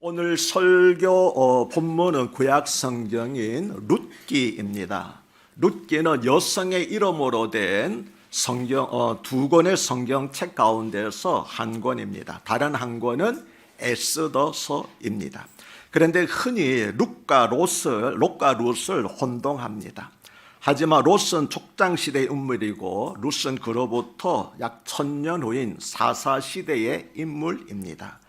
오늘 설교 본문은 구약 성경인 룻기입니다. 룻기는 여성의 이름으로 된 성경 두 권의 성경책 가운데서 한 권입니다. 다른 한 권은 에스더서입니다. 그런데 흔히 룻과 룻을 혼동합니다. 하지만 롯은 족장시대의 인물이고 룻은 그로부터 약 1000년 후인 사사시대의 인물입니다.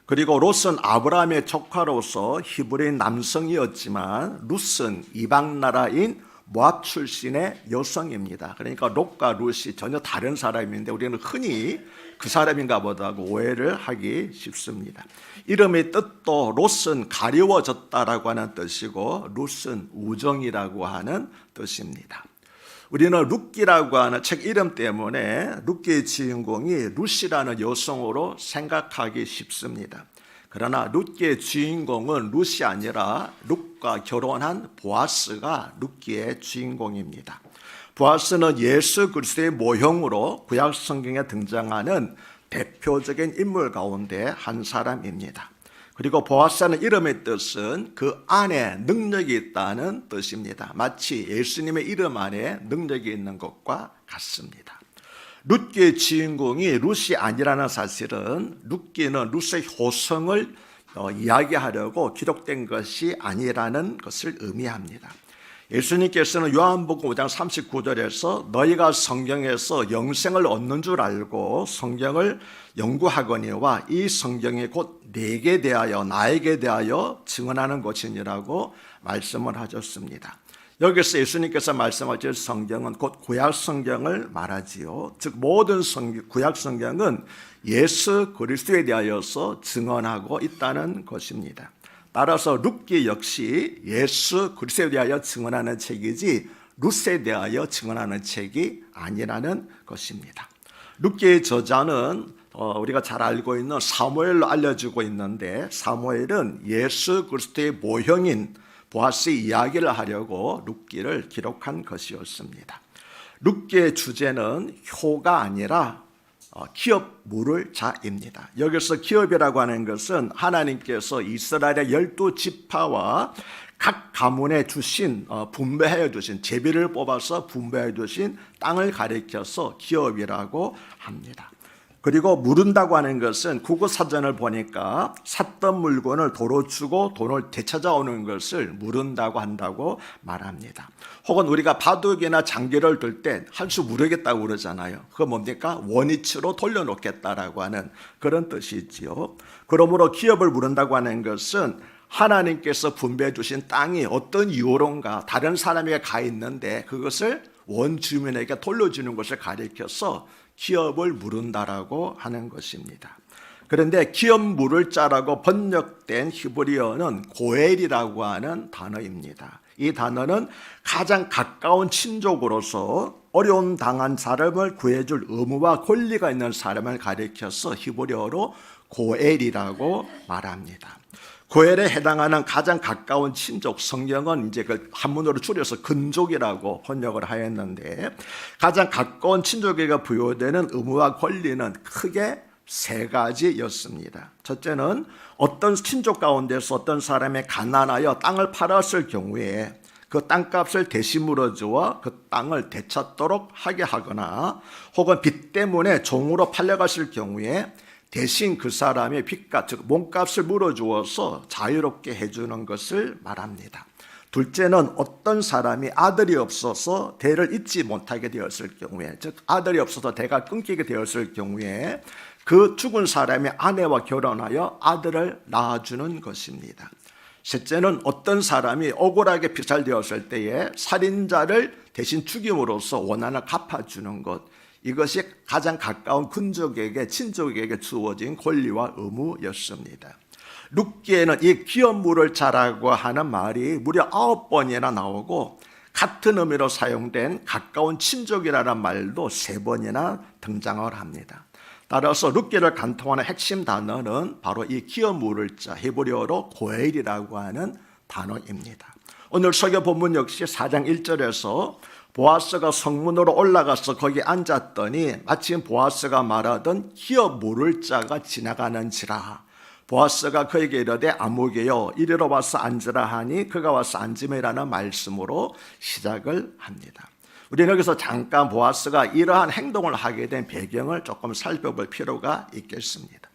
그리고 롯은 아브라함의 조카로서 히브리인 남성이었지만 룻은 이방 나라인 모압 출신의 여성입니다. 그러니까 롯과 룻이 전혀 다른 사람인데 우리는 흔히 그 사람인가 보다 하고 오해를 하기 쉽습니다. 이름의 뜻도 롯은 가리워졌다라고 하는 뜻이고 룻은 우정이라고 하는 뜻입니다. 우리는 룻기라고 하는 책 이름 때문에 룻기의 주인공이 룻이라는 여성으로 생각하기 쉽습니다. 그러나 룻기의 주인공은 룻이 아니라 룻과 결혼한 보아스가 룻기의 주인공입니다. 보아스는 예수 그리스도의 모형으로 구약 성경에 등장하는 대표적인 인물 가운데 한 사람입니다. 그리고 보아스라는 이름의 뜻은 그 안에 능력이 있다는 뜻입니다. 마치 예수님의 이름 안에 능력이 있는 것과 같습니다. 룻기의 주인공이 룻이 아니라는 사실은 룻기는 룻의 효성을 이야기하려고 기록된 것이 아니라는 것을 의미합니다. 예수님께서는 요한복음 5장 39절에서 너희가 성경에서 영생을 얻는 줄 알고 성경을 연구하거니와 이 성경이 곧 내게 대하여 나에게 대하여 증언하는 것이니라고 말씀을 하셨습니다. 여기서 예수님께서 말씀하신 성경은 곧 구약 성경을 말하지요. 즉 모든 구약 성경은 예수 그리스도에 대하여서 증언하고 있다는 것입니다. 따라서 룻기 역시 예수 그리스도에 대하여 증언하는 책이지 룻에 대하여 증언하는 책이 아니라는 것입니다. 룻기의 저자는 우리가 잘 알고 있는 사무엘로 알려지고 있는데 사무엘은 예수 그리스도의 모형인 보아스의 이야기를 하려고 룻기를 기록한 것이었습니다. 룻기의 주제는 효가 아니라 기업 물을 자입니다. 여기서 기업이라고 하는 것은 하나님께서 이스라엘의 12지파와 각 가문에 주신 분배하여 주신 제비를 뽑아서 분배하여 주신 땅을 가리켜서 기업이라고 합니다. 그리고 무른다고 하는 것은 국어사전을 보니까 샀던 물건을 도로 주고 돈을 되찾아오는 것을 무른다고 한다고 말합니다. 혹은 우리가 바둑이나 장기를 들 때 한 수 무르겠다고 그러잖아요. 그거 뭡니까? 원위치로 돌려놓겠다라고 하는 그런 뜻이지요. 그러므로 기업을 무른다고 하는 것은 하나님께서 분배해 주신 땅이 어떤 이유론가 다른 사람에게 가 있는데 그것을 원주민에게 돌려주는 것을 가리켜서 기업을 무른다라고 하는 것입니다. 그런데 기업 물을 자라고 번역된 히브리어는 고엘이라고 하는 단어입니다. 이 단어는 가장 가까운 친족으로서 어려움 당한 사람을 구해줄 의무와 권리가 있는 사람을 가리켜서 히브리어로 고엘이라고 말합니다. 고엘에 해당하는 가장 가까운 친족, 성경은 이제 그 한문으로 줄여서 근족이라고 번역을 하였는데 가장 가까운 친족에게 부여되는 의무와 권리는 크게 세 가지였습니다. 첫째는 어떤 친족 가운데서 어떤 사람이 가난하여 땅을 팔았을 경우에 그 땅값을 대신 물어주어 그 땅을 되찾도록 하게 하거나 혹은 빚 때문에 종으로 팔려갔을 경우에 대신 그 사람의 빚값, 즉 몸값을 물어주어서 자유롭게 해주는 것을 말합니다. 둘째는 어떤 사람이 아들이 없어서 대를 잇지 못하게 되었을 경우에, 즉 아들이 없어서 대가 끊기게 되었을 경우에 그 죽은 사람의 아내와 결혼하여 아들을 낳아주는 것입니다. 셋째는 어떤 사람이 억울하게 피살되었을 때에 살인자를 대신 죽임으로써 원한을 갚아주는 것, 이것이 가장 가까운 근족에게 친족에게 주어진 권리와 의무였습니다. 룻기에는 이 기업물을 자라고 하는 말이 무려 9번이나 나오고 같은 의미로 사용된 가까운 친족이라는 말도 3번이나 등장을 합니다. 따라서 룻기를 관통하는 핵심 단어는 바로 이 기업물을 자 히브리어로 고엘이라고 하는 단어입니다. 오늘 설교 본문 역시 4장 1절에서 보아스가 성문으로 올라가서 거기 앉았더니 마침 보아스가 말하던 기업 물을 자가 지나가는지라 보아스가 그에게 이르되 아무개여 이리로 와서 앉으라 하니 그가 와서 앉음이라는 말씀으로 시작을 합니다. 우리는 여기서 잠깐 보아스가 이러한 행동을 하게 된 배경을 조금 살펴볼 필요가 있겠습니다.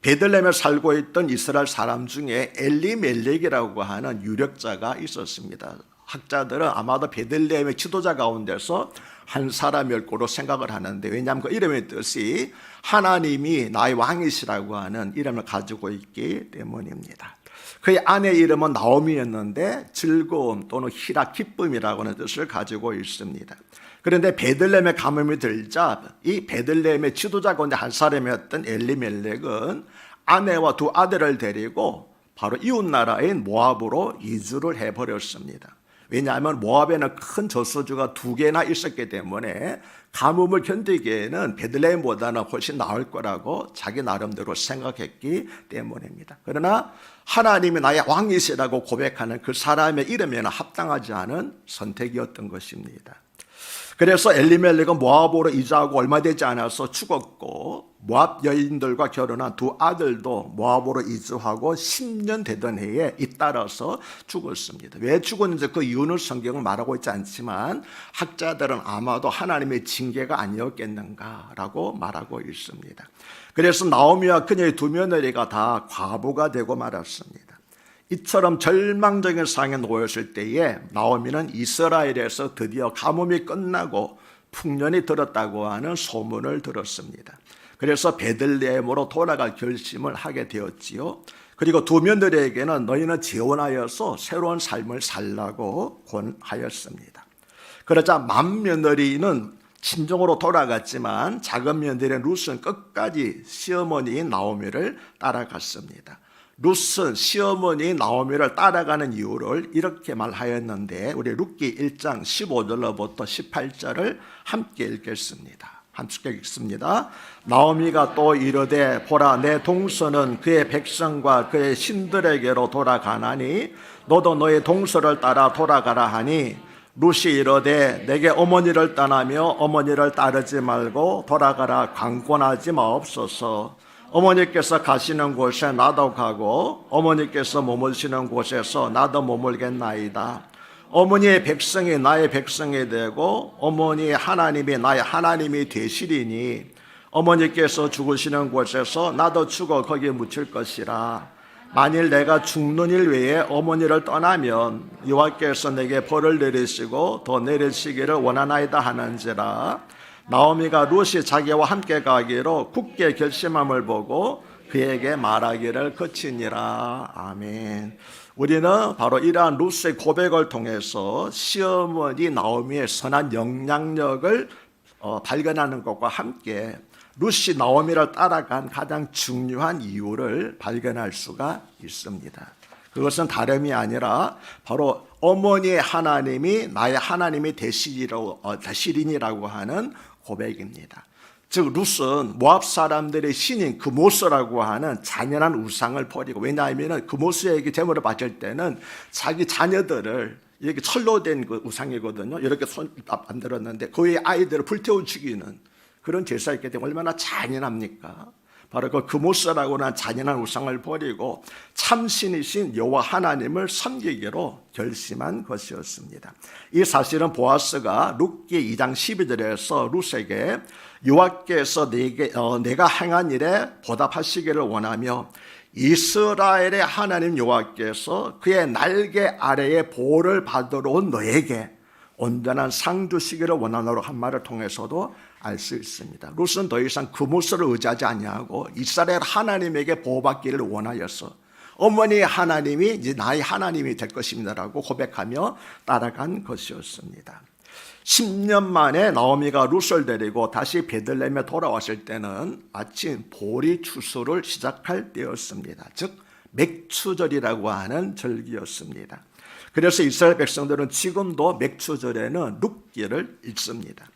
베들레헴에 살고 있던 이스라엘 사람 중에 엘리멜렉이라고 하는 유력자가 있었습니다. 학자들은 아마도 베들레헴의 지도자 가운데서 한 사람일 거로 생각을 하는데, 왜냐하면 그 이름의 뜻이 하나님이 나의 왕이시라고 하는 이름을 가지고 있기 때문입니다. 그의 아내 이름은 나오미였는데 즐거움 또는 희락, 기쁨이라고 하는 뜻을 가지고 있습니다. 그런데 베들레헴에 가뭄이 들자 이 베들레헴의 지도자 가운데 한 사람이었던 엘리멜렉은 아내와 두 아들을 데리고 바로 이웃나라인 모압으로 이주를 해버렸습니다. 왜냐하면 모압에는 큰 저수지가 2개나 있었기 때문에 가뭄을 견디기에는 베들레헴보다는 훨씬 나을 거라고 자기 나름대로 생각했기 때문입니다. 그러나 하나님이 나의 왕이시라고 고백하는 그 사람의 이름에는 합당하지 않은 선택이었던 것입니다. 그래서 엘리멜렉은 모압으로 이주하고 얼마 되지 않아서 죽었고, 모압 여인들과 결혼한 두 아들도 모압으로 이주하고 10년 되던 해에 잇따라서 죽었습니다. 왜 죽었는지 그 이유는 성경은 말하고 있지 않지만 학자들은 아마도 하나님의 징계가 아니었겠는가라고 말하고 있습니다. 그래서 나오미와 그녀의 두 며느리가 다 과부가 되고 말았습니다. 이처럼 절망적인 상황에 놓였을 때에 나오미는 이스라엘에서 드디어 가뭄이 끝나고 풍년이 들었다고 하는 소문을 들었습니다. 그래서 베들레헴으로 돌아갈 결심을 하게 되었지요. 그리고 두 며느리에게는 너희는 재혼하여서 새로운 삶을 살라고 권하였습니다. 그러자 맏며느리는 친정으로 돌아갔지만 작은 며느리 룻은 끝까지 시어머니인 나오미를 따라갔습니다. 룻은 시어머니 나오미를 따라가는 이유를 이렇게 말하였는데, 우리 룻기 1장 15절로부터 18절을 함께 읽겠습니다. 함께 읽습니다. 나오미가 또 이르되 보라, 내 동서는 그의 백성과 그의 신들에게로 돌아가나니 너도 너의 동서를 따라 돌아가라 하니, 룻이 이르되 내게 어머니를 떠나며 어머니를 따르지 말고 돌아가라 강권하지 마옵소서. 어머니께서 가시는 곳에 나도 가고 어머니께서 머무시는 곳에서 나도 머물겠나이다. 어머니의 백성이 나의 백성이 되고 어머니의 하나님이 나의 하나님이 되시리니 어머니께서 죽으시는 곳에서 나도 죽어 거기에 묻힐 것이라. 만일 내가 죽는 일 외에 어머니를 떠나면 여호와께서 내게 벌을 내리시고 더 내리시기를 원하나이다 하는지라. 나오미가 룻이 자기와 함께 가기로 굳게 결심함을 보고 그에게 말하기를 그치니라. 아멘. 우리는 바로 이러한 룻의 고백을 통해서 시어머니 나오미의 선한 영향력을 발견하는 것과 함께 룻이 나오미를 따라간 가장 중요한 이유를 발견할 수가 있습니다. 그것은 다름이 아니라 바로 어머니의 하나님이 나의 하나님이 되시리니라고 하는 고백입니다. 즉 룻은 모압 사람들의 신인 그모스라고 하는 잔인한 우상을 버리고, 왜냐하면 그모스에게 제물을 바칠 때는 자기 자녀들을 이렇게 철로 된 그 우상이거든요. 이렇게 손 만들었는데 그의 아이들을 불태워 죽이는 그런 제사였기 때문에 얼마나 잔인합니까? 바로 그 그모스라고 하는 잔인한 우상을 버리고 참신이신 여호와 하나님을 섬기기로 결심한 것이었습니다. 이 사실은 보아스가 룻기 2장 12절에서 룻에게 여호와께서 내가 행한 일에 보답하시기를 원하며 이스라엘의 하나님 여호와께서 그의 날개 아래에 보호를 받으러 온 너에게 온전한 상 주시기를 원하노라 한 말을 통해서도 알 수 있습니다. 룻은 더 이상 그모스를 의지하지 아니하고 이스라엘 하나님에게 보호받기를 원하여서 어머니의 하나님이 이제 나의 하나님이 될 것입니다라고 고백하며 따라간 것이었습니다. 10년 만에 나오미가 룻을 데리고 다시 베들레헴에 돌아왔을 때는 마침 보리 추수를 시작할 때였습니다. 즉 맥추절이라고 하는 절기였습니다. 그래서 이스라엘 백성들은 지금도 맥추절에는 룻기를 읽습니다.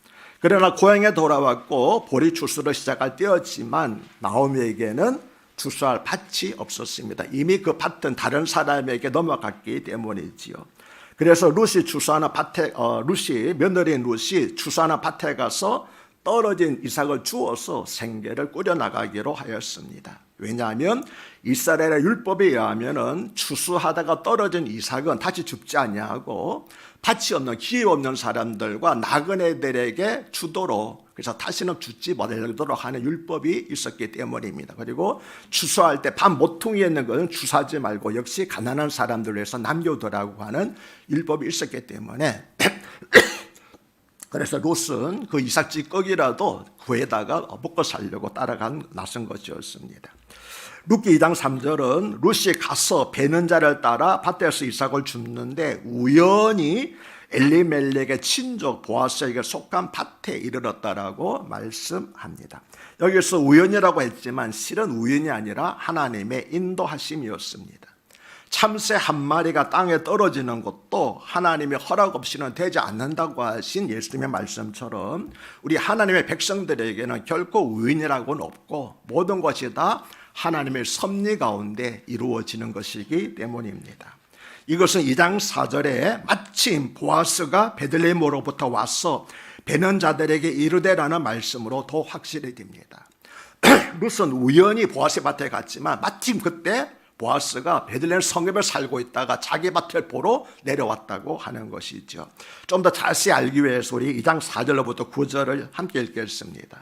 그러나 고향에 돌아왔고 보리 추수를 시작할 때였지만 나오미에게는 추수할 밭이 없었습니다. 이미 그 밭은 다른 사람에게 넘어갔기 때문이지요. 그래서 룻이 추수하는 밭에 며느리인 룻이 추수하는 밭에 가서 떨어진 이삭을 주어서 생계를 꾸려나가기로 하였습니다. 왜냐하면 이스라엘의 율법에 의하면은 추수하다가 떨어진 이삭은 다시 죽지 아니하고 밭이 없는 기회 없는 사람들과 나그네들에게 주도록, 그래서 다시는 죽지 못하도록 하는 율법이 있었기 때문입니다. 그리고 추수할 때 밭 모퉁이에 있는 것은 주사하지 말고 역시 가난한 사람들을 위해서 남겨두라고 하는 율법이 있었기 때문에 그래서 롯은 그 이삭 찌꺼기라도 구해다가 먹고 살려고 나선 것이었습니다. 룻기 2장 3절은 룻이 가서 베는 자를 따라 밭에서 이삭을 줍는데 우연히 엘리멜렉의 친족 보아스에게 속한 밭에 이르렀다라고 말씀합니다. 여기서 우연이라고 했지만 실은 우연이 아니라 하나님의 인도하심이었습니다. 참새 한 마리가 땅에 떨어지는 것도 하나님의 허락 없이는 되지 않는다고 하신 예수님의 말씀처럼 우리 하나님의 백성들에게는 결코 우연이라고는 없고 모든 것이 다 하나님의 섭리 가운데 이루어지는 것이기 때문입니다. 이것은 2장 4절에 마침 보아스가 베들레헴으로부터 와서 베는 자들에게 이르되라는 말씀으로 더 확실히 됩니다. 룻은 우연히 보아스의 밭에 갔지만 마침 그때 보아스가 베들레헴 성읍에 살고 있다가 자기 밭을 보러 내려왔다고 하는 것이죠. 좀 더 자세히 알기 위해서 우리 2장 4절로부터 9절을 함께 읽겠습니다.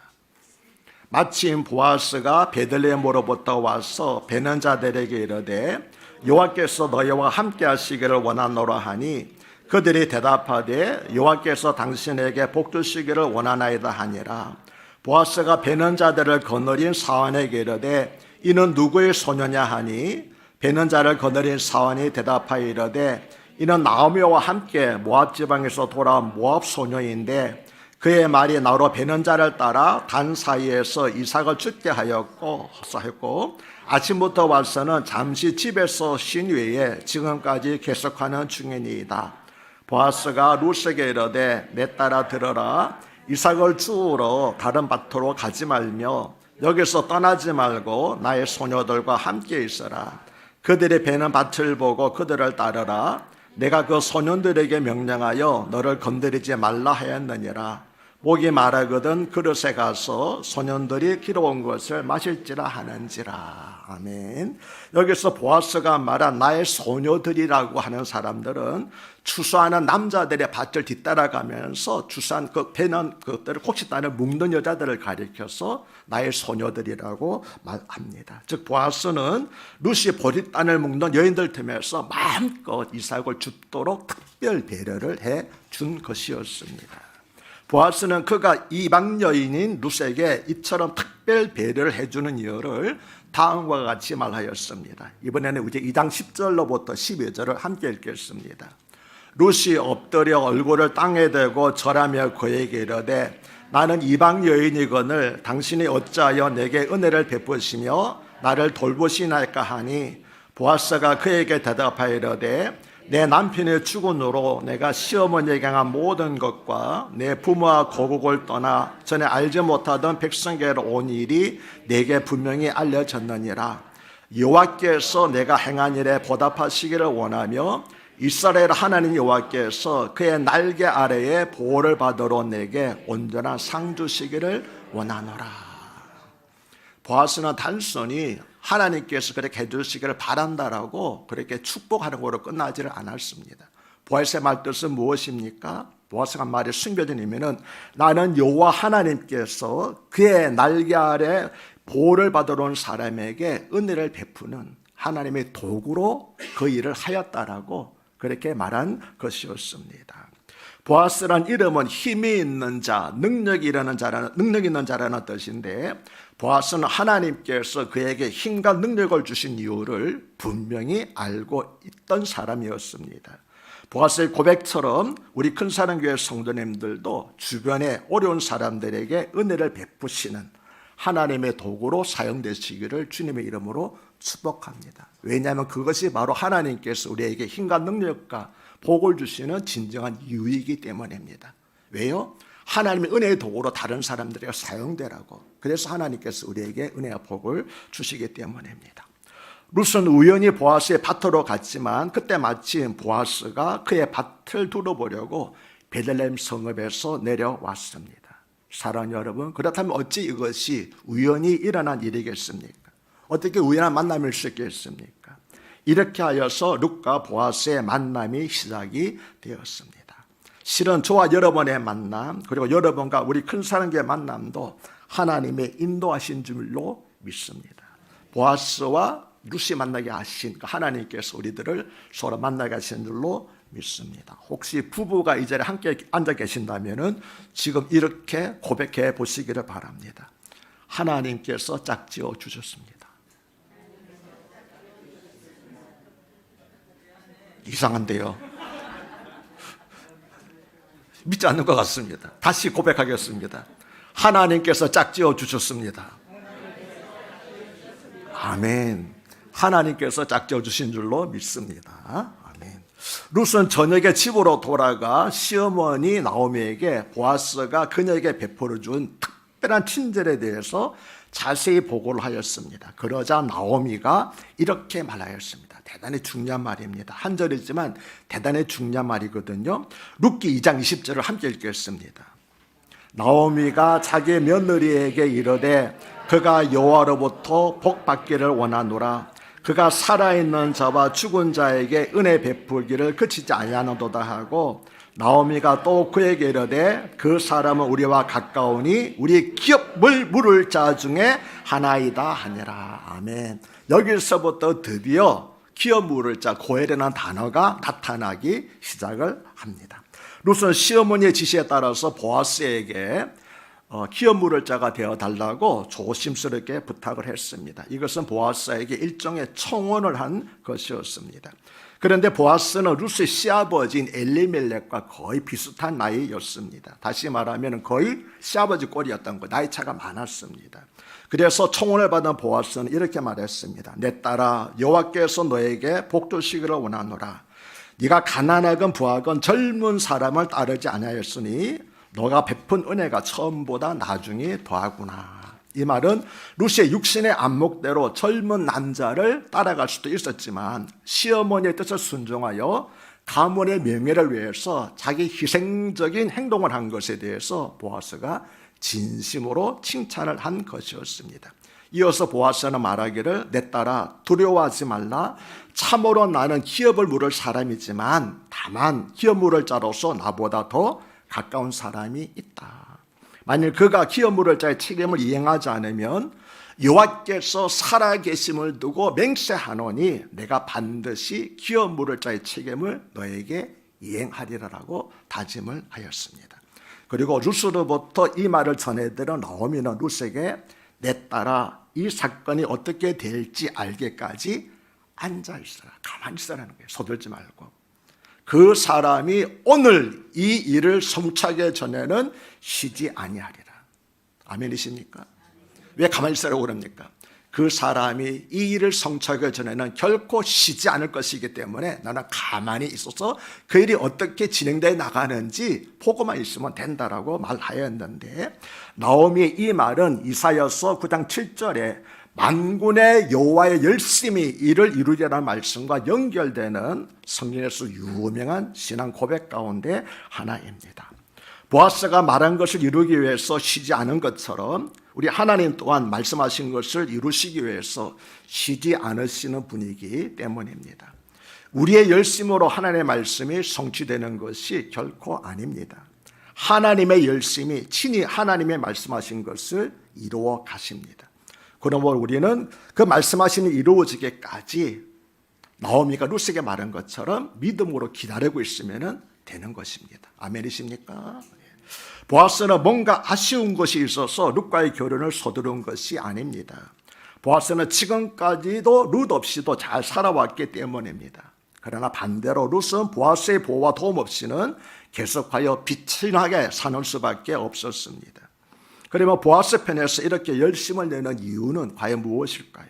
마침 보아스가 베들레헴으로부터 와서 베는 자들에게 이르되 여호와께서 너희와 함께 하시기를 원하노라 하니 그들이 대답하되 여호와께서 당신에게 복 주시기를 원하나이다 하니라. 보아스가 베는 자들을 거느린 사환에게 이르되 이는 누구의 소녀냐 하니 베는 자를 거느린 사환이 대답하여 이르되 이는 나오미와 함께 모압 지방에서 돌아온 모압 소녀인데 그의 말이 나로 베는 자를 따라 단 사이에서 이삭을 죽게 하였고 아침부터 와서는 잠시 집에서 쉰 후에 지금까지 계속하는 중이니이다. 보아스가 룻에게 이르되 내 딸아 들어라. 이삭을 주우러 다른 밭으로 가지 말며 여기서 떠나지 말고 나의 소녀들과 함께 있어라. 그들이 베는 밭을 보고 그들을 따르라. 내가 그 소년들에게 명령하여 너를 건드리지 말라 하였느니라. 목이 마르거든 그릇에 가서 소년들이 길어온 것을 마실지라 하는지라. 아멘. 여기서 보아스가 말한 나의 소녀들이라고 하는 사람들은 추수하는 남자들의 밭을 뒤따라가면서 추수한 그 베는 것들을 곡식단을 묶는 여자들을 가리켜서 나의 소녀들이라고 말합니다. 즉 보아스는 룻이 보리단을 묶는 여인들 틈에서 마음껏 이삭을 줍도록 특별 배려를 해준 것이었습니다. 보아스는 그가 이방 여인인 룻에게 이처럼 특별 배려를 해주는 이유를 다음과 같이 말하였습니다. 이번에는 이제 2장 10절로부터 12절을 함께 읽겠습니다. 룻이 엎드려 얼굴을 땅에 대고 절하며 그에게 이르되 나는 이방 여인이거늘 당신이 어찌하여 내게 은혜를 베푸시며 나를 돌보시나이까 하니 보아스가 그에게 대답하여 이르되 내 남편의 죽음으로 내가 시어머니에게 행한 모든 것과 내 부모와 고국을 떠나 전에 알지 못하던 백성에게로 온 일이 내게 분명히 알려졌느니라. 여호와께서 내가 행한 일에 보답하시기를 원하며 이스라엘 하나님 여호와께서 그의 날개 아래에 보호를 받으러 내게 온전한 상 주시기를 원하노라. 보아스는 단순히 하나님께서 그렇게 해주시기를 바란다라고 그렇게 축복하는 거로 끝나지를 않았습니다. 보아스의 말뜻은 무엇입니까? 보아스가 한 말이 숨겨진 의미는 나는 여호와 하나님께서 그의 날개 아래 보호를 받으러 온 사람에게 은혜를 베푸는 하나님의 도구로 그 일을 하였다라고 그렇게 말한 것이었습니다. 보아스란 이름은 힘이 있는 자, 능력 있는 자라는 뜻인데 보아스는 하나님께서 그에게 힘과 능력을 주신 이유를 분명히 알고 있던 사람이었습니다. 보아스의 고백처럼 우리 큰사랑교회 성도님들도 주변에 어려운 사람들에게 은혜를 베푸시는 하나님의 도구로 사용되시기를 주님의 이름으로 축복합니다. 왜냐하면 그것이 바로 하나님께서 우리에게 힘과 능력과 복을 주시는 진정한 이유이기 때문입니다. 왜요? 하나님의 은혜의 도구로 다른 사람들에게 사용되라고. 그래서 하나님께서 우리에게 은혜와 복을 주시기 때문입니다. 룻은 우연히 보아스의 밭으로 갔지만 그때 마침 보아스가 그의 밭을 둘러보려고 베들레헴 성읍에서 내려왔습니다. 사랑하는 여러분, 그렇다면 어찌 이것이 우연히 일어난 일이겠습니까? 어떻게 우연한 만남일 수 있겠습니까? 이렇게 하여서 룻과 보아스의 만남이 시작이 되었습니다. 실은 저와 여러분의 만남, 그리고 여러분과 우리 큰 사랑의 만남도 하나님의 인도하신 줄로 믿습니다. 보아스와 룻이 만나게 하신 하나님께서 우리들을 서로 만나게 하신 줄로 믿습니다. 혹시 부부가 이 자리에 함께 앉아 계신다면 지금 이렇게 고백해 보시기를 바랍니다. 하나님께서 짝지어 주셨습니다. 이상한데요. 믿지 않는 것 같습니다. 다시 고백하겠습니다. 하나님께서 짝지어 주셨습니다. 아멘. 하나님께서 짝지어 주신 줄로 믿습니다. 아멘. 룻은 저녁에 집으로 돌아가 시어머니 나오미에게 보아스가 그녀에게 베풀어 준 특별한 친절에 대해서 자세히 보고를 하였습니다. 그러자 나오미가 이렇게 말하였습니다. 대단히 중요한 말입니다. 한 절이지만 대단히 중요한 말이거든요. 룻기 2장 20절을 함께 읽겠습니다. 나오미가 자기 며느리에게 이르되 그가 여호와로부터 복 받기를 원하노라. 그가 살아있는 자와 죽은 자에게 은혜 베풀기를 그치지 아니하노도다 하고, 나오미가 또 그에게 이르되 그 사람은 우리와 가까우니 우리 기업을 물을 자 중에 하나이다 하니라. 아멘. 여기서부터 드디어 기업 물을 자 고엘이라는 단어가 나타나기 시작을 합니다. 룻은 시어머니의 지시에 따라서 보아스에게 기업 물을 자가 되어달라고 조심스럽게 부탁을 했습니다. 이것은 보아스에게 일종의 청혼을 한 것이었습니다. 그런데 보아스는 룻의 시아버지인 엘리멜렉과 거의 비슷한 나이였습니다. 다시 말하면 거의 시아버지 꼴이었던 거, 나이 차가 많았습니다. 그래서 청혼을 받은 보아스는 이렇게 말했습니다. 내 딸아, 여호와께서 너에게 복 주시기를 원하노라. 네가 가난하건 부하건 젊은 사람을 따르지 아니하였으니 너가 베푼 은혜가 처음보다 나중에 더하구나. 이 말은 룻의 육신의 안목대로 젊은 남자를 따라갈 수도 있었지만 시어머니의 뜻을 순종하여 가문의 명예를 위해서 자기 희생적인 행동을 한 것에 대해서 보아스가 진심으로 칭찬을 한 것이었습니다. 이어서 보아스는 말하기를 내 딸아 두려워하지 말라. 참으로 나는 기업을 물을 사람이지만 다만 기업 물을 자로서 나보다 더 가까운 사람이 있다. 만일 그가 기업 물을 자의 책임을 이행하지 않으면 여호와께서 살아계심을 두고 맹세하노니 내가 반드시 기업 물을 자의 책임을 너에게 이행하리라라고 다짐을 하였습니다. 그리고 룻으로부터 이 말을 전해들은 나오미는 룻에게 내 딸아 이 사건이 어떻게 될지 알기까지 앉아있어라. 가만히 있으라는 거예요. 서둘지 말고. 그 사람이 오늘 이 일을 성취하기 전에는 쉬지 아니하리라. 아멘이십니까? 왜 가만히 있으라고 그럽니까? 그 사람이 이 일을 성취하기 전에는 결코 쉬지 않을 것이기 때문에 나는 가만히 있어서 그 일이 어떻게 진행되어 나가는지 보고만 있으면 된다라고 말하였는데, 나오미의 이 말은 이사야서 9장 7절에 만군의 여호와의 열심히 이를 이루리라는 말씀과 연결되는 성경에서 유명한 신앙 고백 가운데 하나입니다. 보아스가 말한 것을 이루기 위해서 쉬지 않은 것처럼 우리 하나님 또한 말씀하신 것을 이루시기 위해서 쉬지 않으시는 분이기 때문입니다. 우리의 열심으로 하나님의 말씀이 성취되는 것이 결코 아닙니다. 하나님의 열심이 친히 하나님의 말씀하신 것을 이루어 가십니다. 그러므로 우리는 그 말씀하시는 이루어지기까지 나오미가 룻에게 말한 것처럼 믿음으로 기다리고 있으면 되는 것입니다. 아멘이십니까? 보아스는 뭔가 아쉬운 것이 있어서 룻과의 결혼을 서두른 것이 아닙니다. 보아스는 지금까지도 룻 없이도 잘 살아왔기 때문입니다. 그러나 반대로 룻은 보아스의 보호와 도움 없이는 계속하여 비천하게 사는 수밖에 없었습니다. 그러면 보아스 편에서 이렇게 열심을 내는 이유는 과연 무엇일까요?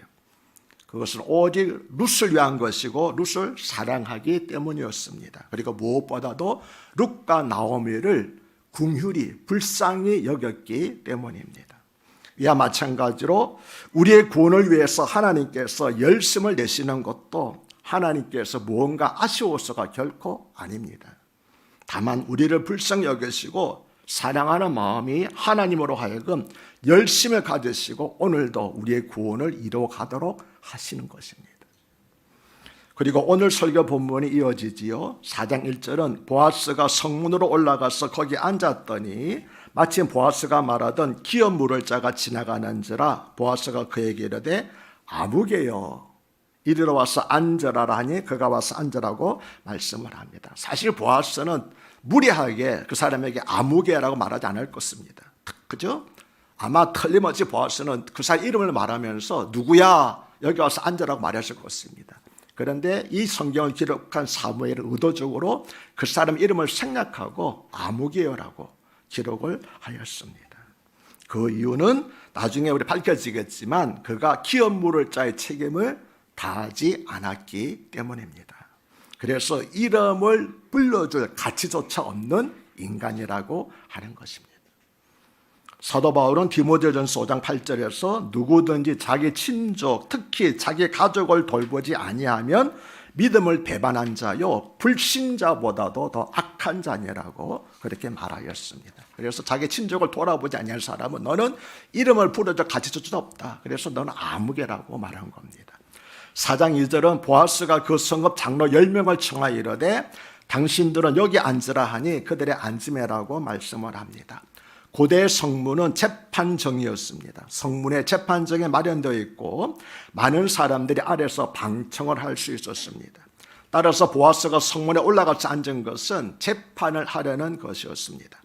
그것은 오직 룻을 위한 것이고 룻을 사랑하기 때문이었습니다. 그리고 무엇보다도 룻과 나오미를 긍휼히 불쌍히 여겼기 때문입니다. 이와 마찬가지로 우리의 구원을 위해서 하나님께서 열심을 내시는 것도 하나님께서 무언가 아쉬워서가 결코 아닙니다. 다만 우리를 불쌍히 여기시고 사랑하는 마음이 하나님으로 하여금 열심을 가지시고 오늘도 우리의 구원을 이루어가도록 하시는 것입니다. 그리고 오늘 설교 본문이 이어지지요. 4장 1절은 보아스가 성문으로 올라가서 거기 앉았더니 마침 보아스가 말하던 기업 물을 자가 지나가는지라 보아스가 그에게 이르되 아무개여 이리로 와서 앉으라라 하니 그가 와서 앉으라고 말씀을 합니다. 사실 보아스는 무리하게 그 사람에게 아무개라고 말하지 않을 것입니다. 그죠? 아마 틀림없이 보아스는 그 사람 이름을 말하면서 누구야 여기 와서 앉으라고 말했을 것입니다. 그런데 이 성경을 기록한 사무엘은 의도적으로 그 사람 이름을 생략하고 아무개여라고 기록을 하였습니다. 그 이유는 나중에 우리 밝혀지겠지만 그가 기업 물을 자의 책임을 다하지 않았기 때문입니다. 그래서 이름을 불러줄 가치조차 없는 인간이라고 하는 것입니다. 사도 바울은 디모데전서 5장 8절에서 누구든지 자기 친족 특히 자기 가족을 돌보지 아니하면 믿음을 배반한 자요 불신자보다도 더 악한 자니라고 그렇게 말하였습니다. 그래서 자기 친족을 돌아보지 아니할 사람은 너는 이름을 부르줄 가치조차 없다. 그래서 너는 아무개라고 말한 겁니다. 4장 2절은 보아스가 그 성읍 장로 10명을 청하여 이르되 당신들은 여기 앉으라 하니 그들의 앉으매라고 말씀을 합니다. 고대 성문은 재판정이었습니다. 성문에 재판정이 마련되어 있고 많은 사람들이 아래서 방청을 할 수 있었습니다. 따라서 보아스가 성문에 올라가서 앉은 것은 재판을 하려는 것이었습니다.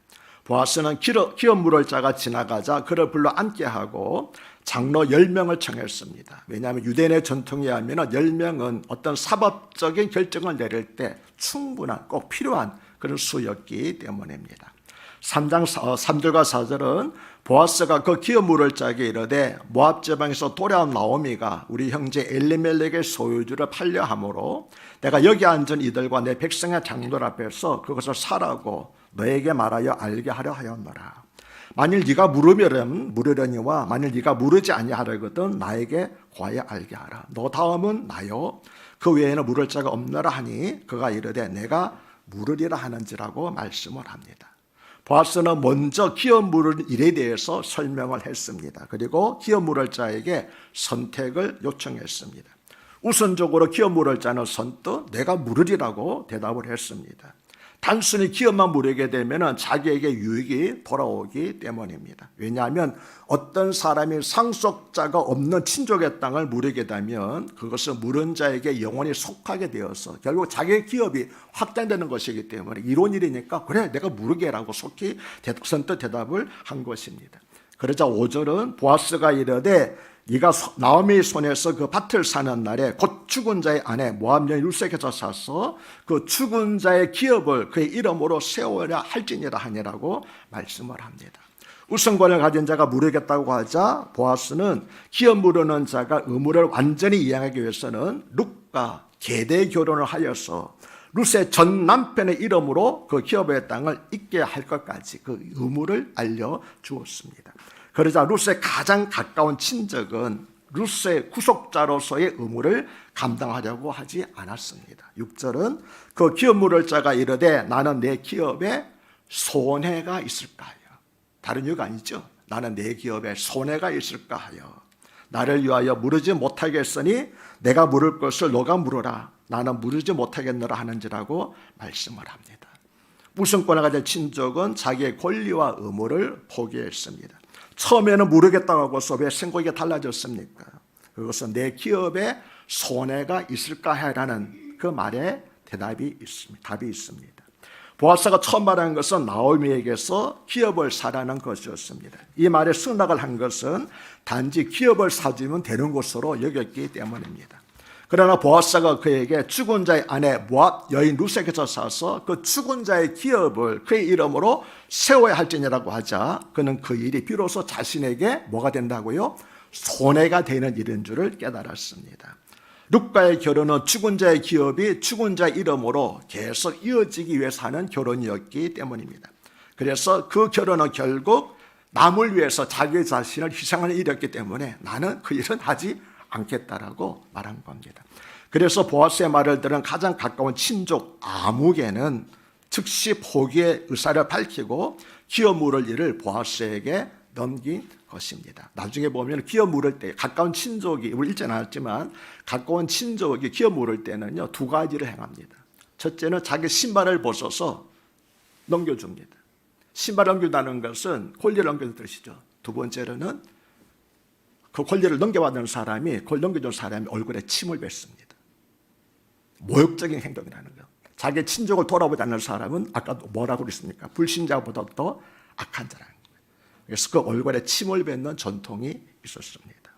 보아스는 기업 물을 자가 지나가자 그를 불러 앉게 하고 장로 10명을 청했습니다. 왜냐하면 유대인의 전통에 하면 10명은 어떤 사법적인 결정을 내릴 때 충분한 꼭 필요한 그런 수였기 때문입니다. 3장 3절과 4절은 보아스가 그 기업 물을 자에게 이르되 모압 지방에서 돌아온 나오미가 우리 형제 엘리멜렉의 소유주를 팔려 함으로 내가 여기 앉은 이들과 내 백성의 장로들 앞에서 그것을 사라고 너에게 말하여 알게 하려 하였노라. 만일 네가 물으려니와 만일 네가 물으지 아니하려거든 나에게 구하여 알게 하라. 너 다음은 나요 그 외에는 물을 자가 없노라 하니 그가 이르되 내가 물으리라 하는지라고 말씀을 합니다. 보아스는 먼저 기업 물을 일에 대해서 설명을 했습니다. 그리고 기업 물을 자에게 선택을 요청했습니다. 우선적으로 기업 물을 자는 선뜻 내가 물으리라고 대답을 했습니다. 단순히 기업만 물게 되면 자기에게 유익이 돌아오기 때문입니다. 왜냐하면 어떤 사람이 상속자가 없는 친족의 땅을 물게 되면 그것은 물은 자에게 영원히 속하게 되어서 결국 자기의 기업이 확장되는 것이기 때문에 이런 일이니까 그래 내가 물게라고 속히 선뜻 대답을 한 것입니다. 그러자 5절은 보아스가 이르되 네가 나오미의 손에서 그 밭을 사는 날에 곧 죽은 자의 아내 모압 여인 룻에게서 사서 그 죽은 자의 기업을 그의 이름으로 세워야 할지니라 하니라고 말씀을 합니다. 우선권을 가진 자가 물으겠다고 하자 보아스는 기업 물으는 자가 의무를 완전히 이행하기 위해서는 룻과 계대 결혼을 하여서 룻의 전 남편의 이름으로 그 기업의 땅을 잇게 할 것까지 그 의무를 알려주었습니다. 그러자 룻의 가장 가까운 친척은 룻의 구속자로서의 의무를 감당하려고 하지 않았습니다. 6절은 그 기업 물을 자가 이르되 나는 내 기업에 손해가 있을까 하여. 다른 이유가 아니죠. 나는 내 기업에 손해가 있을까 하여 나를 위하여 물으지 못하겠으니 내가 물을 것을 너가 물어라. 나는 물으지 못하겠노라 하는지라고 말씀을 합니다. 우선권을 가진 친족은 자기의 권리와 의무를 포기했습니다. 처음에는 모르겠다고 하고서 왜 생각이 달라졌습니까? 그것은 내 기업에 손해가 있을까 하라는 그 말에 답이 있습니다. 보아스가 처음 말한 것은 나오미에게서 기업을 사라는 것이었습니다. 이 말에 승낙을 한 것은 단지 기업을 사주면 되는 것으로 여겼기 때문입니다. 그러나 보아스가 그에게 죽은 자의 아내 모압 여인 룻에게서 사서 그 죽은 자의 기업을 그의 이름으로 세워야 할지니라고 하자 그는 그 일이 비로소 자신에게 뭐가 된다고요? 손해가 되는 일인 줄을 깨달았습니다. 룻과의 결혼은 죽은 자의 기업이 죽은 자의 이름으로 계속 이어지기 위해서 하는 결혼이었기 때문입니다. 그래서 그 결혼은 결국 남을 위해서 자기 자신을 희생하는 일이었기 때문에 나는 그 일은 하지 않겠다라고 말한 겁니다. 그래서 보아스의 말을 들은 가장 가까운 친족 아무개는 즉시 포기의 의사를 밝히고 기업 물을 일을 보아스에게 넘긴 것입니다. 나중에 보면 기업 물을 때 가까운 친족이, 우리 읽지 않았지만 가까운 친족이 기업 물을 때는요, 두 가지를 행합니다. 첫째는 자기 신발을 벗어서 넘겨줍니다. 신발을 넘겨다는 것은 권리를 넘겨준 뜻이죠. 두 번째로는 그 권리를 넘겨받는 사람이, 그걸 넘겨준 사람이 얼굴에 침을 뱉습니다. 모욕적인 행동이라는 거. 자기 친족을 돌아보지 않는 사람은 아까 뭐라고 그랬습니까? 불신자보다 더 악한 자라는 거예요. 그래서 그 얼굴에 침을 뱉는 전통이 있었습니다.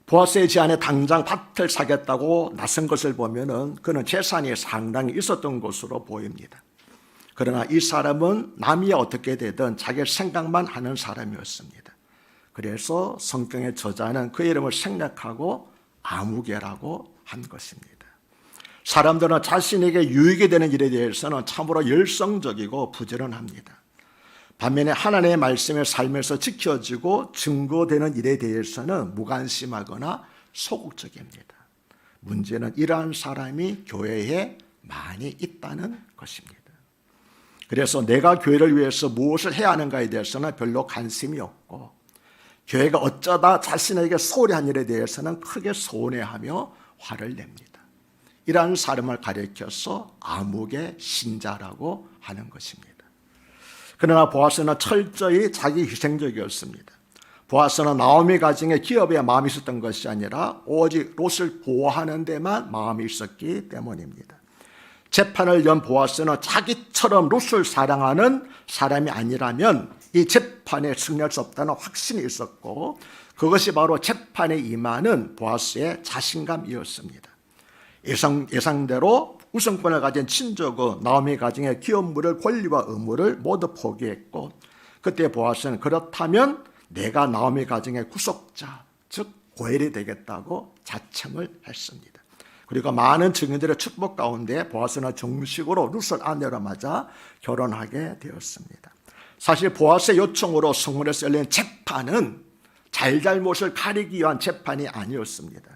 보아스의 제안에 당장 밭을 사겠다고 나선 것을 보면은 그는 재산이 상당히 있었던 것으로 보입니다. 그러나 이 사람은 남이 어떻게 되든 자기 생각만 하는 사람이었습니다. 그래서 성경의 저자는 그 이름을 생략하고 아무개라고 한 것입니다. 사람들은 자신에게 유익이 되는 일에 대해서는 참으로 열성적이고 부지런합니다. 반면에 하나님의 말씀의 삶에서 지켜지고 증거되는 일에 대해서는 무관심하거나 소극적입니다. 문제는 이러한 사람이 교회에 많이 있다는 것입니다. 그래서 내가 교회를 위해서 무엇을 해야 하는가에 대해서는 별로 관심이 없고, 교회가 어쩌다 자신에게 소홀히 한 일에 대해서는 크게 서운해하며 화를 냅니다. 이러한 사람을 가리켜서 암흑의 신자라고 하는 것입니다. 그러나 보아스는 철저히 자기 희생적이었습니다. 보아스는 나오미 가정에 기업에 마음이 있었던 것이 아니라 오직 롯을 보호하는 데만 마음이 있었기 때문입니다. 재판을 연 보아스는 자기처럼 롯을 사랑하는 사람이 아니라면 이 재판에 승리할 수 없다는 확신이 있었고, 그것이 바로 재판에 임하는 보아스의 자신감이었습니다. 예상대로 우선권을 가진 친족은 나오미 가정의 기업물을 권리와 의무를 모두 포기했고, 그때 보아스는 그렇다면 내가 나오미 가정의 구속자, 즉 고엘이 되겠다고 자청을 했습니다. 그리고 많은 증인들의 축복 가운데 보아스는 정식으로 룻을 아내로 맞아 결혼하게 되었습니다. 사실 보아스의 요청으로 성문에서 열린 재판은 잘잘못을 가리기 위한 재판이 아니었습니다.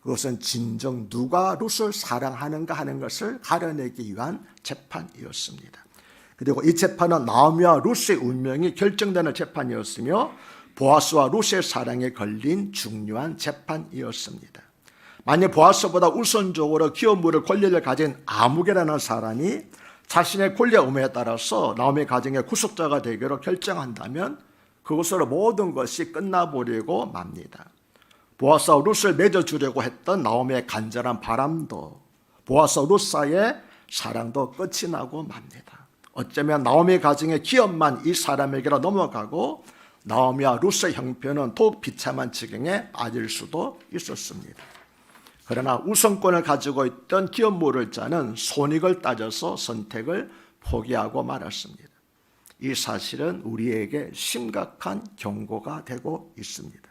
그것은 진정 누가 룻을 사랑하는가 하는 것을 가려내기 위한 재판이었습니다. 그리고 이 재판은 나오미와 룻의 운명이 결정되는 재판이었으며 보아스와 룻의 사랑에 걸린 중요한 재판이었습니다. 만약 보아스보다 우선적으로 기업물을 권리를 가진 아무개라는 사람이 자신의 권리와 의무에 따라서 나오미 가정의 구속자가 되기로 결정한다면 그것으로 모든 것이 끝나버리고 맙니다. 보아스와 룻을 맺어주려고 했던 나오미의 간절한 바람도, 보아스와 룻 사이의 사랑도 끝이 나고 맙니다. 어쩌면 나오미 가정의 기업만 이 사람에게로 넘어가고 나오미와 룻의 형편은 더욱 비참한 지경에 빠질 수도 있었습니다. 그러나 우선권을 가지고 있던 기업물을 자는 손익을 따져서 선택을 포기하고 말았습니다. 이 사실은 우리에게 심각한 경고가 되고 있습니다.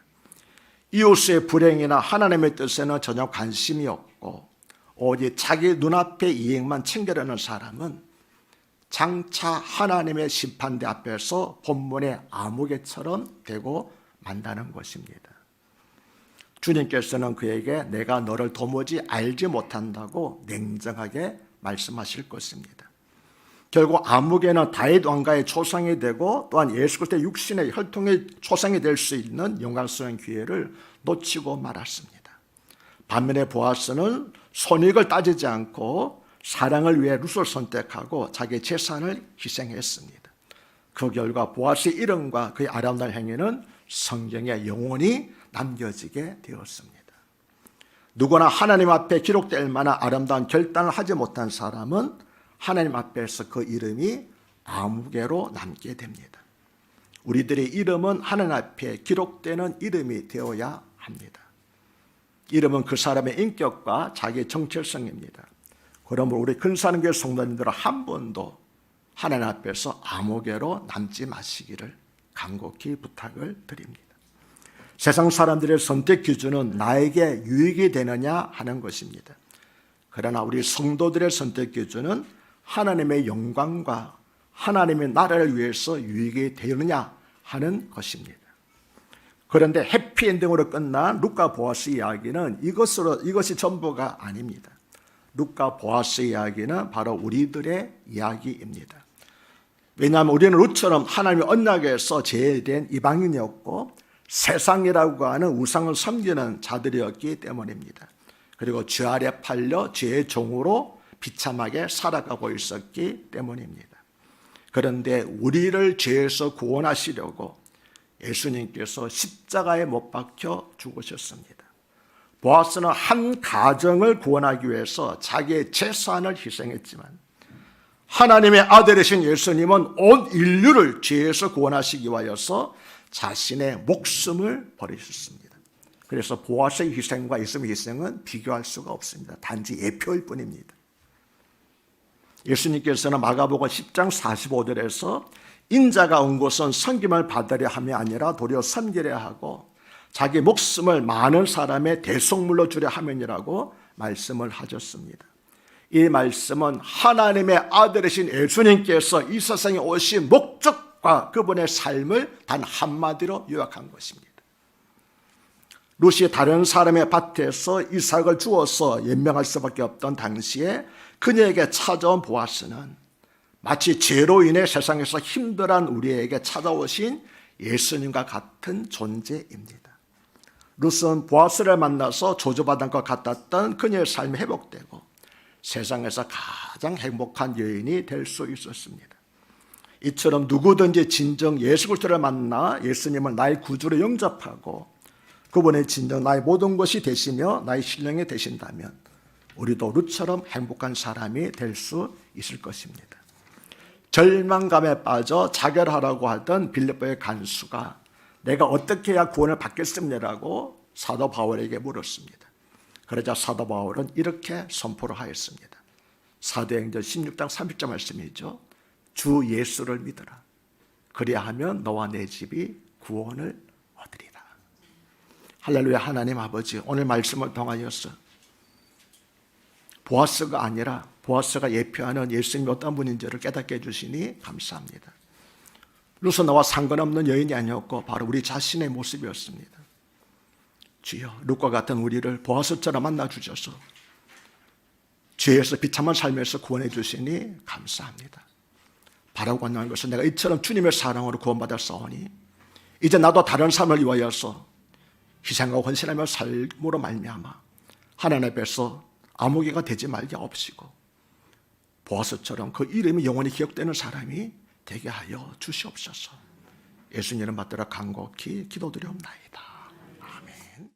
이웃의 불행이나 하나님의 뜻에는 전혀 관심이 없고 오직 자기 눈앞의 이익만 챙기려는 사람은 장차 하나님의 심판대 앞에서 본문의 아무개처럼 되고 만다는 것입니다. 주님께서는 그에게 내가 너를 도무지 알지 못한다고 냉정하게 말씀하실 것입니다. 결국 아무개는 다윗 왕가의 초상이 되고 또한 예수 그리스도의 육신의 혈통의 초상이 될 수 있는 영광스러운 기회를 놓치고 말았습니다. 반면에 보아스는 손익을 따지지 않고 사랑을 위해 룻을 선택하고 자기 재산을 희생했습니다. 그 결과 보아스의 이름과 그의 아름다운 행위는 성경에 영원히 남겨지게 되었습니다. 누구나 하나님 앞에 기록될 만한 아름다운 결단을 하지 못한 사람은 하나님 앞에서 그 이름이 아무개로 남게 됩니다. 우리들의 이름은 하나님 앞에 기록되는 이름이 되어야 합니다. 이름은 그 사람의 인격과 자기의 정체성입니다. 그러므로 우리 근사한교회 성도님들은 한 번도 하나님 앞에서 아무개로 남지 마시기를 간곡히 부탁을 드립니다. 세상 사람들의 선택 기준은 나에게 유익이 되느냐 하는 것입니다. 그러나 우리 성도들의 선택 기준은 하나님의 영광과 하나님의 나라를 위해서 유익이 되느냐 하는 것입니다. 그런데 해피엔딩으로 끝난 룻과 보아스 이야기는 이것이 전부가 아닙니다. 룻과 보아스 이야기는 바로 우리들의 이야기입니다. 왜냐하면 우리는 룻처럼 하나님의 언약에서 제외된 이방인이었고 세상이라고 하는 우상을 섬기는 자들이었기 때문입니다. 그리고 죄 아래 팔려 죄의 종으로 비참하게 살아가고 있었기 때문입니다. 그런데 우리를 죄에서 구원하시려고 예수님께서 십자가에 못 박혀 죽으셨습니다. 보아스는 한 가정을 구원하기 위해서 자기의 재산을 희생했지만 하나님의 아들이신 예수님은 온 인류를 죄에서 구원하시기 위하여서 자신의 목숨을 버리셨습니다. 그래서 보아스의 희생과 예수님의 희생은 비교할 수가 없습니다. 단지 예표일 뿐입니다. 예수님께서는 마가복음 10장 45절에서 인자가 온 곳은 섬김을 받으려 함이 아니라 도리어 섬기려 하고 자기 목숨을 많은 사람의 대속물로 주려 함이라고 말씀을 하셨습니다. 이 말씀은 하나님의 아들이신 예수님께서 이 세상에 오신 목적과 그분의 삶을 단 한마디로 요약한 것입니다. 룻이 다른 사람의 밭에서 이삭을 주어서 연명할 수밖에 없던 당시에 그녀에게 찾아온 보아스는 마치 죄로 인해 세상에서 힘들어한 우리에게 찾아오신 예수님과 같은 존재입니다. 룻은 보아스를 만나서 조조받은 것 같았던 그녀의 삶이 회복되고 세상에서 가장 행복한 여인이 될 수 있었습니다. 이처럼 누구든지 진정 예수 그리스도를 만나 예수님을 나의 구주로 영접하고 그분의 진정 나의 모든 것이 되시며 나의 신령이 되신다면 우리도 룻처럼 행복한 사람이 될 수 있을 것입니다. 절망감에 빠져 자결하라고 하던 빌립보의 간수가 내가 어떻게 해야 구원을 받겠습니다라고 사도 바울에게 물었습니다. 그러자 사도 바울은 이렇게 선포를 하였습니다. 사도행전 16장 30절 말씀이죠. 주 예수를 믿어라. 그리하면 너와 내 집이 구원을 얻으리라. 할렐루야. 하나님 아버지, 오늘 말씀을 통하여서 보아스가 아니라 보아스가 예표하는 예수님이 어떤 분인지를 깨닫게 해주시니 감사합니다. 룻은 나와 상관없는 여인이 아니었고 바로 우리 자신의 모습이었습니다. 주여, 룻과 같은 우리를 보아스처럼 만나주셔서 죄에서 비참한 삶에서 구원해 주시니 감사합니다. 바라고 원하는 것은 내가 이처럼 주님의 사랑으로 구원받았사오니 이제 나도 다른 삶을 위하여서 희생하고 헌신하며 삶으로 말미암아 하나님 앞에서 아무개가 되지 말게 없이고 보아스처럼 그 이름이 영원히 기억되는 사람이 되게 하여 주시옵소서. 예수님 이름 받들어 간곡히 기도드리옵나이다.